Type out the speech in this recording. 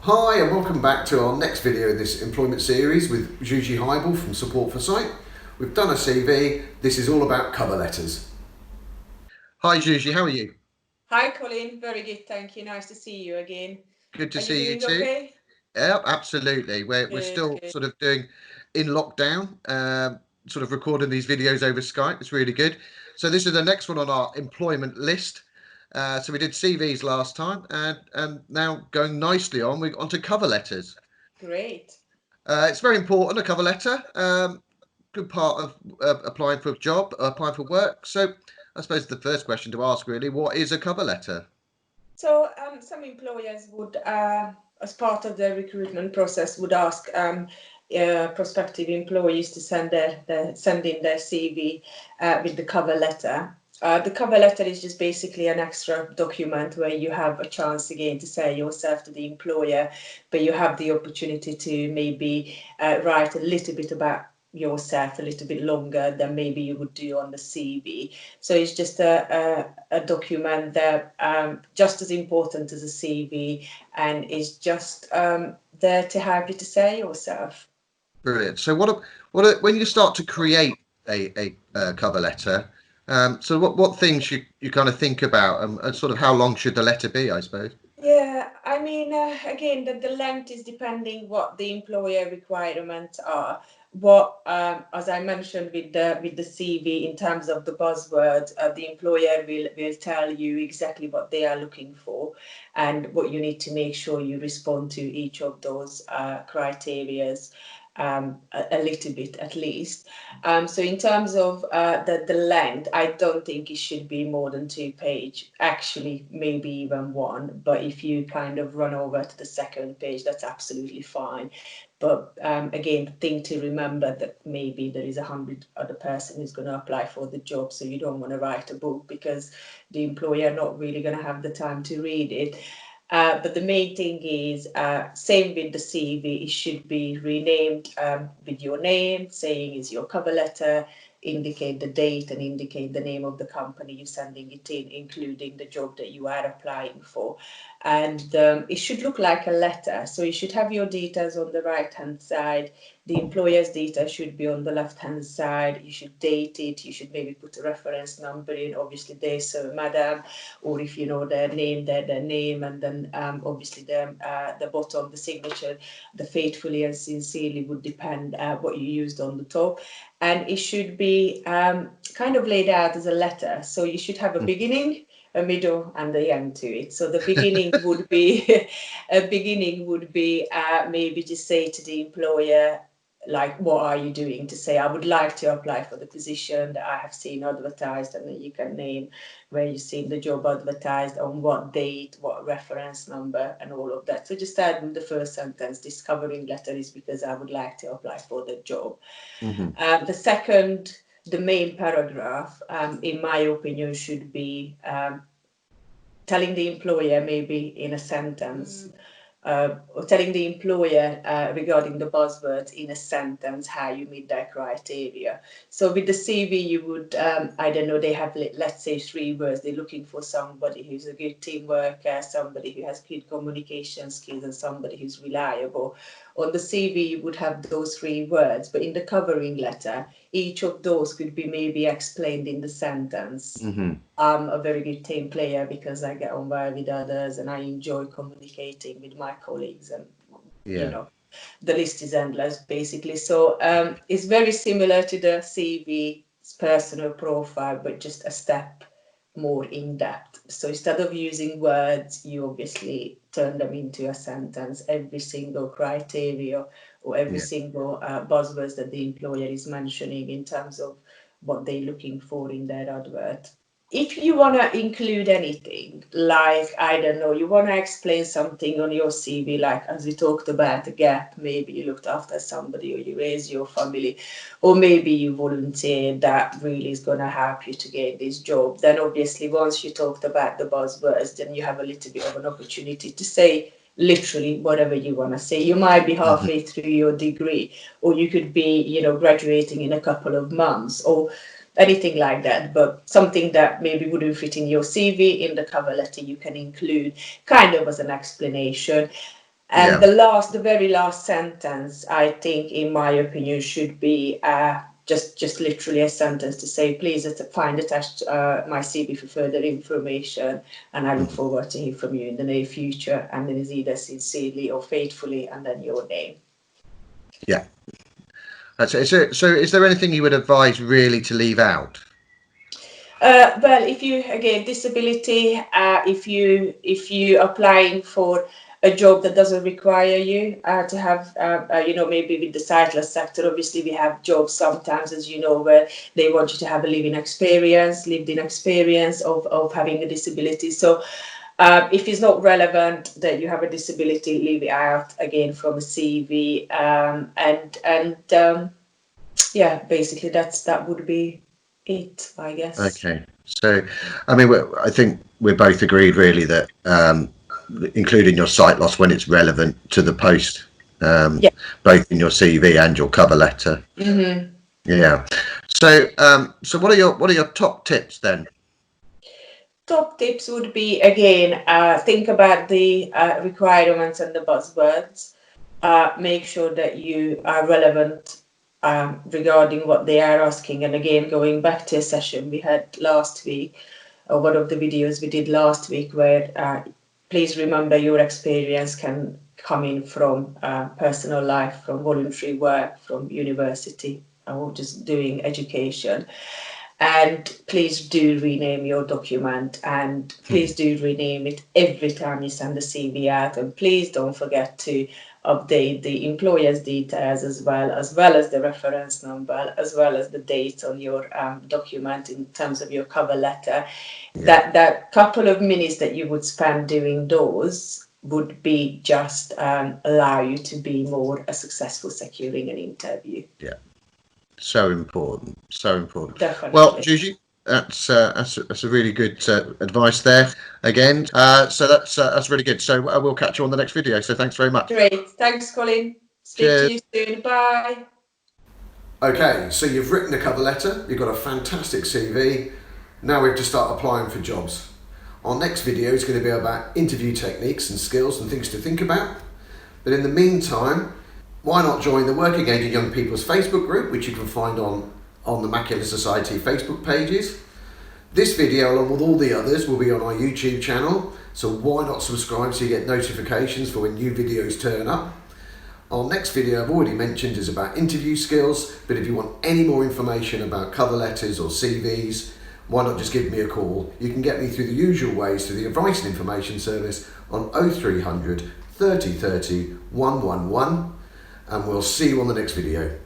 Hi and welcome back to our next video in this employment series with Zsuzsi from Support for Site. We've done a CV. This is all about cover letters. Hi Zsuzsi, how are you? Hi, Colin. Very good, thank you. Nice to see you again. Good to Are you see you doing too. okay? Yeah, absolutely. We're Good, still good. sort of doing in lockdown, sort of recording these videos over Skype. It's really good. So this is the next one on our employment list. So we did CVs last time, and now going nicely on, we're onto cover letters. Great. It's very important, a cover letter. Good part of applying for a job, applying for work. So I suppose the first question to ask really, what is a cover letter? So, some employers would, as part of the recruitment process, would ask prospective employees to send in their CV with the cover letter. The cover letter is just basically an extra document where you have a chance again to say yourself to the employer, but you have the opportunity to maybe write a little bit about yourself a little bit longer than maybe you would do on the CV. So it's just a document that just as important as a CV and is just there to help you to say yourself. Brilliant. So when you start to create a cover letter, so what things you kind of think about, and sort of how long should the letter be, I suppose? Yeah, I mean, again, the length is depending what the employer requirements are. What, as I mentioned with the CV, in terms of the buzzwords, the employer will tell you exactly what they are looking for, and what you need to make sure you respond to each of those criterias. A little bit at least. So in terms of the length, I don't think it should be more than 2 page. Actually, maybe even one. But if you kind of run over to the second page, that's absolutely fine. But again, thing to remember that maybe there is 100 other person who's going to apply for the job, so you don't want to write a book because the employer not really going to have the time to read it. But the main thing is, same with the CV, it should be renamed with your name, saying is your cover letter, indicate the date and indicate the name of the company you're sending it in, including the job that you are applying for. And it should look like a letter. So you should have your details on the right hand side. The employer's data should be on the left hand side. You should date it. You should maybe put a reference number in, obviously, they, so madam, or if you know their name, their name, and then obviously the bottom, the signature, the faithfully and sincerely would depend what you used on the top. And it should be kind of laid out as a letter. So you should have a beginning, a middle, and the end to it. So the beginning would be a beginning would be maybe just say to the employer, like, what are you doing, to say I would like to apply for the position that I have seen advertised, and then you can name where you've seen the job advertised, on what date, what reference number, and all of that. So just add in the first sentence, this covering letter is because I would like to apply for the job. Hmm. The second, the main paragraph, in my opinion, should be telling the employer, maybe in a sentence, or telling the employer regarding the buzzwords in a sentence how you meet that criteria. So with the CV, you would, I don't know, they have, let's say, 3 words. They're looking for somebody who's a good team worker, somebody who has good communication skills, and somebody who's reliable. On the CV, you would have those 3 words, but in the covering letter, each of those could be maybe explained in the sentence. Hmm. I'm a very good team player because I get on well with others and I enjoy communicating with my colleagues, and you Yeah. know the list is endless basically. So it's very similar to the CV's personal profile, but just a step more in depth. So instead of using words, you obviously turn them into a sentence, every single criteria or every Yeah. single buzzwords that the employer is mentioning in terms of what they're looking for in their advert. If you want to include anything, like, I don't know, you want to explain something on your CV, like as we talked about the gap, maybe you looked after somebody or you raised your family, or maybe you volunteered, that really is going to help you to get this job. Then obviously, once you talked about the buzzwords, then you have a little bit of an opportunity to say literally whatever you want to say. You might be Hmm. halfway through your degree, or you could be, graduating in a couple of months, or anything like that, but something that maybe wouldn't fit in your CV, in the cover letter you can include kind of as an explanation. And Yeah. the very last sentence, I think, in my opinion, should be just literally a sentence to say, please find attached my CV for further information, and I look forward to hear from you in the near future. And then it's either sincerely or faithfully, and then your name. Yeah. That's it. So is there anything you would advise really to leave out? Well, if you, again, disability, if you applying for a job that doesn't require you to have, maybe with the sightless sector, obviously we have jobs sometimes, as you know, where they want you to have a lived-in experience of having a disability. So if it's not relevant that you have a disability, leave it out again from a CV. Yeah, basically that would be it, I guess. Okay. So, I mean, I think we're both agreed really that including your sight loss when it's relevant to the post, Yeah. both in your CV and your cover letter. Mm-hmm. Yeah. So, so what are your top tips then? Top tips would be, again, think about the requirements and the buzzwords. Make sure that you are relevant regarding what they are asking. And again, going back to a session we had last week, or one of the videos we did last week, where please remember your experience can come in from personal life, from voluntary work, from university, or just doing education. And please do rename your document, and please do rename it every time you send the CV out. And please don't forget to update the employer's details as well as the reference number, as well as the date on your document in terms of your cover letter. Yeah. That couple of minutes that you would spend doing those would be just allow you to be more successful securing an interview. Yeah. So important. So important. Definitely. Well, Zsuzsi, that's a really good advice there. Again, so that's really good. So we'll catch you on the next video. So thanks very much. Great. Thanks, Colin. Speak Cheers. to you soon. Bye. Okay, so you've written a cover letter, you've got a fantastic CV, now we have to start applying for jobs. Our next video is going to be about interview techniques and skills and things to think about. But in the meantime, why not join the Working Age of Young People's Facebook group, which you can find on the Macular Society Facebook pages. This video, along with all the others, will be on our YouTube channel, so why not subscribe so you get notifications for when new videos turn up. Our next video I've already mentioned is about interview skills, but if you want any more information about cover letters or CVs, why not just give me a call? You can get me through the usual ways through the Advice and Information Service on 0300 30 30 111, and we'll see you on the next video.